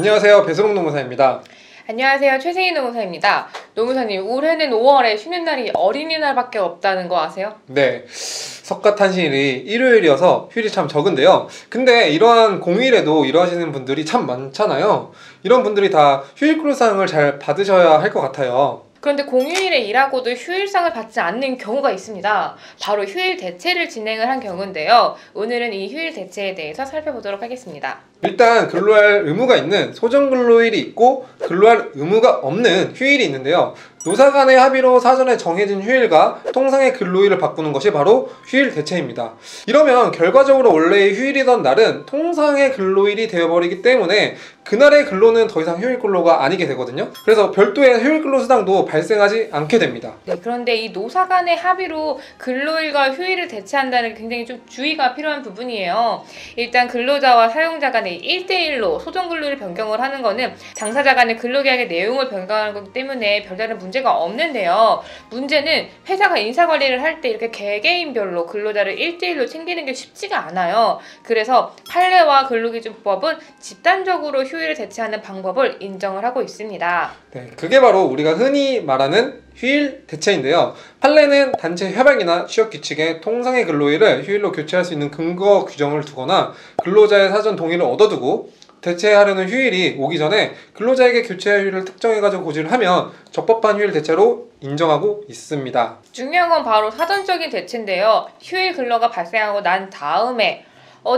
안녕하세요. 배수롱 노무사입니다. 안녕하세요. 최승희 노무사입니다. 노무사님, 올해는 5월에 쉬는 날이 어린이날밖에 없다는 거 아세요? 네, 석가탄신일이 일요일이어서 휴일이 참 적은데요. 근데 이러한 공휴일에도 일하시는 분들이 참 많잖아요. 이런 분들이 다 휴일 근로상을 잘 받으셔야 할 것 같아요. 그런데 공휴일에 일하고도 휴일상을 받지 않는 경우가 있습니다. 바로 휴일 대체를 진행을 한 경우인데요. 오늘은 이 휴일 대체에 대해서 살펴보도록 하겠습니다. 일단 근로할 의무가 있는 소정근로일이 있고 근로할 의무가 없는 휴일이 있는데요. 노사 간의 합의로 사전에 정해진 휴일과 통상의 근로일을 바꾸는 것이 바로 휴일 대체입니다. 이러면 결과적으로 원래의 휴일이던 날은 통상의 근로일이 되어버리기 때문에 그날의 근로는 더 이상 휴일 근로가 아니게 되거든요. 그래서 별도의 휴일 근로 수당도 발생하지 않게 됩니다. 네, 그런데 이 노사 간의 합의로 근로일과 휴일을 대체한다는 게 굉장히 좀 주의가 필요한 부분이에요. 일단 근로자와 사용자 간의 1대1로 소정근로를 변경을 하는 거는 당사자 간의 근로계약의 내용을 변경하는 거기 때문에 별다른 문제가 없는데요. 문제는 회사가 인사관리를 할 때 이렇게 개개인별로 근로자를 1대1로 챙기는 게 쉽지가 않아요. 그래서 판례와 근로기준법은 집단적으로 휴일을 대체하는 방법을 인정을 하고 있습니다. 네, 그게 바로 우리가 흔히 말하는 휴일 대체인데요. 판례는 단체 협약이나 취업 규칙에 통상의 근로일을 휴일로 교체할 수 있는 근거 규정을 두거나 근로자의 사전 동의를 얻어두고 대체하려는 휴일이 오기 전에 근로자에게 교체할 휴일을 특정해가지고 고지를 하면 적법한 휴일 대체로 인정하고 있습니다. 중요한 건 바로 사전적인 대체인데요. 휴일 근로가 발생하고 난 다음에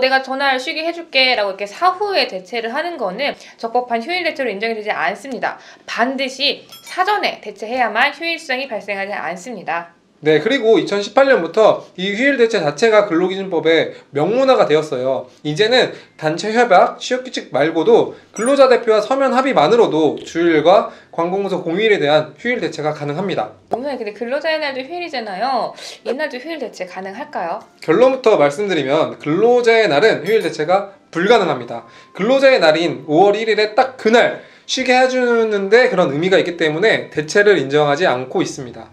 내가 전날 쉬게 해줄게 라고 이렇게 사후에 대체를 하는 거는 적법한 휴일 대체로 인정이 되지 않습니다. 반드시 사전에 대체해야만 휴일 수당이 발생하지 않습니다. 네, 그리고 2018년부터 이 휴일 대체 자체가 근로기준법에 명문화가 되었어요. 이제는 단체 협약, 취업규칙 말고도 근로자 대표와 서면 합의만으로도 주일과 관공서 공휴일에 대한 휴일 대체가 가능합니다. 노무사님, 근데 근로자의 날도 휴일이잖아요. 이날도 휴일 대체 가능할까요? 결론부터 말씀드리면 근로자의 날은 휴일 대체가 불가능합니다. 근로자의 날인 5월 1일에 딱 그날 쉬게 해주는데 그런 의미가 있기 때문에 대체를 인정하지 않고 있습니다.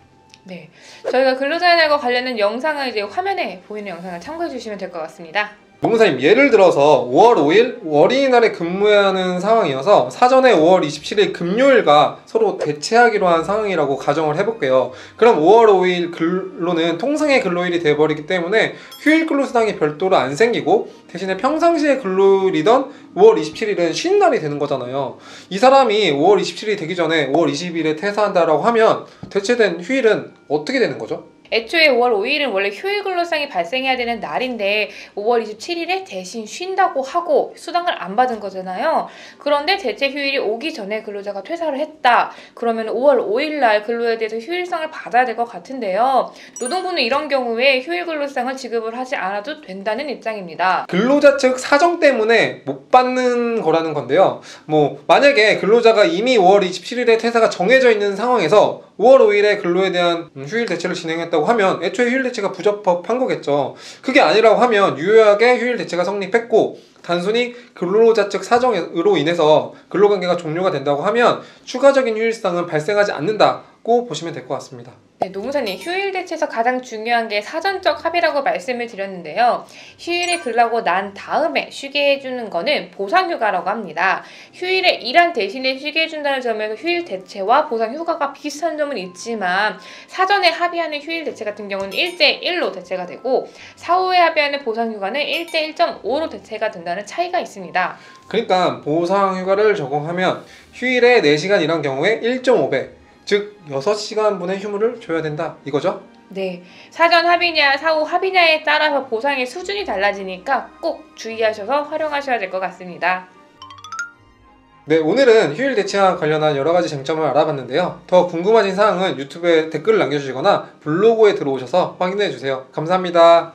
네, 저희가 근로자의 날과 관련된 영상을 이제 화면에 보이는 영상을 참고해 주시면 될 것 같습니다. 노무사님, 예를 들어서 5월 5일 어린이날에 근무해야 하는 상황이어서 사전에 5월 27일 금요일과 서로 대체하기로 한 상황이라고 가정을 해볼게요. 그럼 5월 5일 근로는 통상의 근로일이 돼버리기 때문에 휴일 근로수당이 별도로 안 생기고 대신에 평상시에 근로일이던 5월 27일은 쉬는 날이 되는 거잖아요. 이 사람이 5월 27일이 되기 전에 5월 20일에 퇴사한다라고 하면 대체된 휴일은 어떻게 되는 거죠? 애초에 5월 5일은 원래 휴일 근로상이 발생해야 되는 날인데 5월 27일에 대신 쉰다고 하고 수당을 안 받은 거잖아요. 그런데 대체 휴일이 오기 전에 근로자가 퇴사를 했다. 그러면 5월 5일 날 근로에 대해서 휴일상을 받아야 될 것 같은데요. 노동부는 이런 경우에 휴일 근로상을 지급을 하지 않아도 된다는 입장입니다. 근로자 측 사정 때문에 못 받는 거라는 건데요. 만약에 근로자가 이미 5월 27일에 퇴사가 정해져 있는 상황에서 5월 5일에 근로에 대한 휴일 대체를 진행했다고 하면 애초에 휴일 대체가 부적법한 거겠죠. 그게 아니라고 하면 유효하게 휴일 대체가 성립했고 단순히 근로자 측 사정으로 인해서 근로관계가 종료가 된다고 하면 추가적인 휴일수당은 발생하지 않는다고 보시면 될 것 같습니다. 네, 노무사님, 휴일 대체에서 가장 중요한 게 사전적 합의라고 말씀을 드렸는데요. 휴일에 근로하고 난 다음에 쉬게 해주는 거는 보상휴가라고 합니다. 휴일에 일한 대신에 쉬게 해준다는 점에서 휴일 대체와 보상휴가가 비슷한 점은 있지만 사전에 합의하는 휴일 대체 같은 경우는 1대1로 대체가 되고 사후에 합의하는 보상휴가는 1대1.5로 대체가 된다는 차이가 있습니다. 그러니까 보상휴가를 적용하면 휴일에 4시간 일한 경우에 1.5배 즉 6시간분의 휴무를 줘야 된다 이거죠? 네, 사전 합의냐 사후 합의냐에 따라서 보상의 수준이 달라지니까 꼭 주의하셔서 활용하셔야 될 것 같습니다. 네, 오늘은 휴일 대체와 관련한 여러가지 쟁점을 알아봤는데요. 더 궁금하신 사항은 유튜브에 댓글을 남겨주시거나 블로그에 들어오셔서 확인해주세요. 감사합니다.